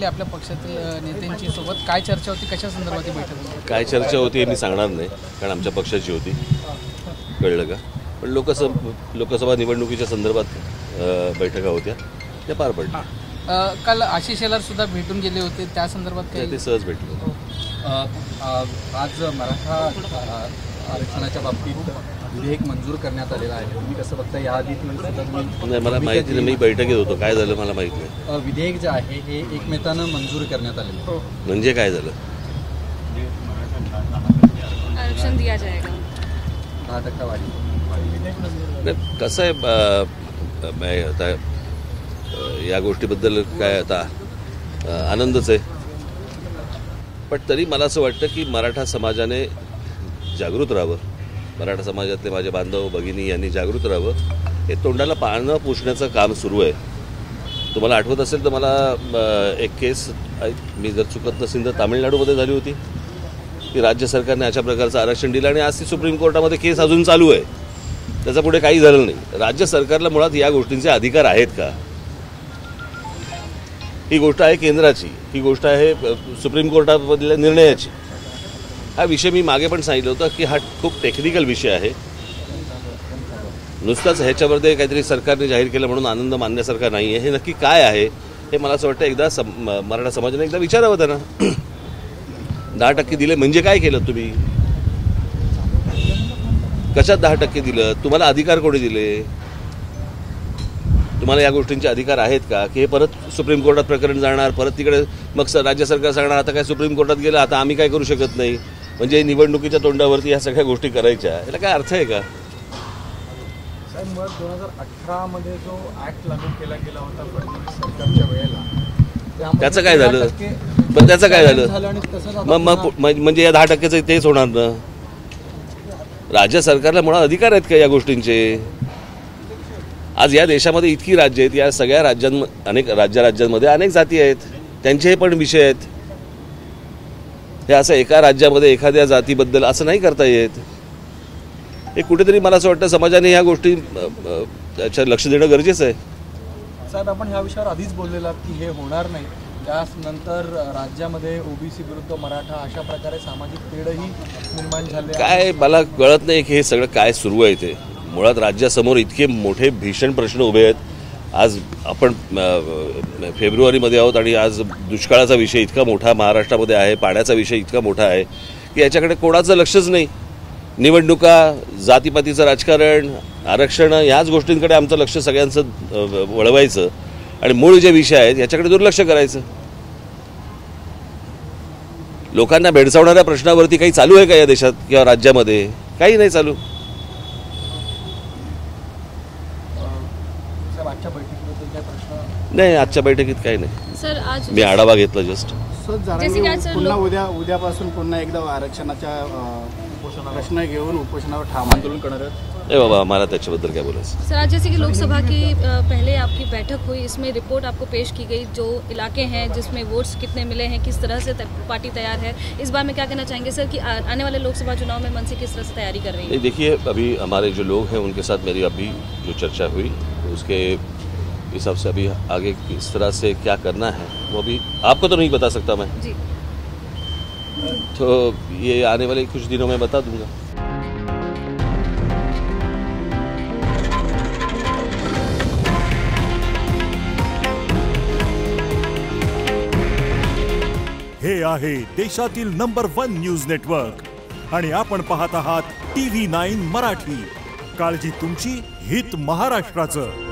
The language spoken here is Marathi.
भेटले आपल्या पक्षातील नेत्यांची सोबत, काय चर्चा होती, कशा संदर्भात बैठक होती? काय चर्चा होती हे मी सांगणार नाही, कारण आमच्या पक्षाची होती, कळलं का. पण लोकसभा निवडणुकीच्या संदर्भात बैठका होत्या, त्या पार पडल्या. काल आशिष शेलार सुद्धा भेटून गेले होते, त्या संदर्भात काही ते सहज भेटले. आज मराठा आरक्षणाच्या बाबतीत विधेयक मंजूर करण्यात आलेला आहे. तुम्ही कसं बघता, याआधी नाही मला माहिती नाही, मी बैठकीत होतो, काय झालं मला माहिती नाही. विधेयक जे आहे हे एकमेकानं मंजूर करण्यात आलेलं म्हणजे काय झालं? आरक्षण दिया जाएगा 10% वाढ. नाही कसं आहे, आता या गोष्टीबद्दल काय आता आनंदच आहे, पण तरी मला असं वाटतं की मराठा समाजाने जागृत राहावं, मराठा समाजातले माझे बांधव भगिनी यांनी जागृत राहावं. हे तोंडाला पानं पुसण्याचं काम सुरू आहे. तुम्हाला आठवत असेल तर मला एक केस, मी जर चुकत नसेल तर तामिळनाडूमध्ये झाली होती, की राज्य सरकारने अशा प्रकारचं आरक्षण दिलं आणि आज ती सुप्रीम कोर्टामध्ये केस अजून चालू आहे. त्याचा पुढे काही झालं नाही. राज्य सरकारला मुळात या गोष्टींचे अधिकार आहेत का? ही गोष्ट आहे केंद्राची, ही गोष्ट आहे सुप्रीम कोर्टामधल्या निर्णयाची. हा विषय मी मागे पण सांगितलं होतं की हा खूप टेक्निकल विषय आहे. नुसताच ह्याच्यामध्ये काहीतरी सरकारने जाहीर केलं म्हणून आनंद मानण्यासारखा नाही आहे. हे नक्की काय आहे हे मला असं वाटतं एकदा मराठा समाजाने एकदा विचारावं त्यांना. 10% दिले म्हणजे काय केलं तुम्ही? कशात 10% दिलं? तुम्हाला अधिकार कोणी दिले? तुम्हाला या गोष्टींचे अधिकार आहेत का? की हे परत सुप्रीम कोर्टात प्रकरण जाणार, परत तिकडे मग राज्य सरकार सांगणार आता काय सुप्रीम कोर्टात गेलं, आता आम्ही काय करू शकत नाही. म्हणजे निवडणुकीच्या तोंडावरती ह्या सगळ्या गोष्टी करायच्या, याला काय अर्थ आहे का? साहेब, मग 2018 मध्ये जो ऍक्ट लागू केला गेला होता फडणवीस सरकारच्या वेळेला, त्याचं काय झालं? पण त्याचं काय झालं? मग म्हणजे या 10%चं तेच होणार ना. राज्य सरकारला मुळात अधिकार आहेत का या गोष्टींचे? आज या देशामध्ये इतकी राज्य आहेत, या सगळ्या राज्यांमध्ये अनेक राज्यांमध्ये अनेक जाती आहेत, त्यांचे पण विषय आहेत. हे असं एका राज्यामध्ये एखाद्या जातीबद्दल असं नाही करता येत. हे कुठेतरी मला असं वाटतं समाजाने ह्या गोष्टी त्याच्या लक्ष देणं गरजेचं आहे. साहेब, आपण ह्या विषयावर आधीच बोललेला की हे होणार नाही. त्यानंतर राज्यामध्ये ओबीसी विरुद्ध मराठा अशा प्रकारे सामाजिक तेढही निर्माण झाले. काय मला कळत नाही की हे सगळं काय सुरू आहे ते. मुळात राज्यासमोर इतके मोठे भीषण प्रश्न उभे आहेत. आज आपण फेब्रुवारीमध्ये आहोत आणि आज दुष्काळाचा विषय इतका मोठा महाराष्ट्रामध्ये आहे, पाण्याचा विषय इतका मोठा आहे की याच्याकडे कोणाचं लक्षच नाही. निवडणुका, जातीपातीचं राजकारण, आरक्षण, ह्याच गोष्टींकडे आमचं लक्ष सगळ्यांचं वळवायचं आणि मूळ जे विषय आहेत याच्याकडे दुर्लक्ष करायचं. लोकांना भेडसावणाऱ्या प्रश्नावरती काही चालू आहे का या देशात किंवा राज्यामध्ये? काही नाही चालू. नाही, आजच्या बैठकीत काही नाही सर. आज मी आढावा घेतला जस्ट. पुन्हा उद्यापासून पुन्हा एकदा आरक्षणाच्या प्रश्न घेऊन उपोषणावर ठाम आंदोलन करणार आहेत. नाही बाबा, मला त्याच्याबद्दल काय बोलायचं. सर, आज जैसे कि लोकसभा की पहले आपकी बैठक हुई, इसमें रिपोर्ट आपको पेश की गई, जो इलाके हैं जिसमें वोट्स कितने मिले हैं, किस तरह से पार्टी तैयार है, इस बारे में क्या कहना चाहेंगे सर कि आने वाले लोकसभा चुनाव में मन से किस तरह से तैयारी कर रही है? देखिए, अभी हमारे जो लोग हैं उनके साथ मेरी अभी जो चर्चा हुई उसके हिसाब से अभी आगे किस तरह से क्या करना है वो अभी आपको तो नहीं बता सकता मैं जी. तो ये आने वाले कुछ दिनों में बता दूंगा. हे आहे देशातील नंबर 1 न्यूज नेटवर्क आणि आपण पाहत आहात TV9 मराठी. काळजी तुमची, हित महाराष्ट्राचं.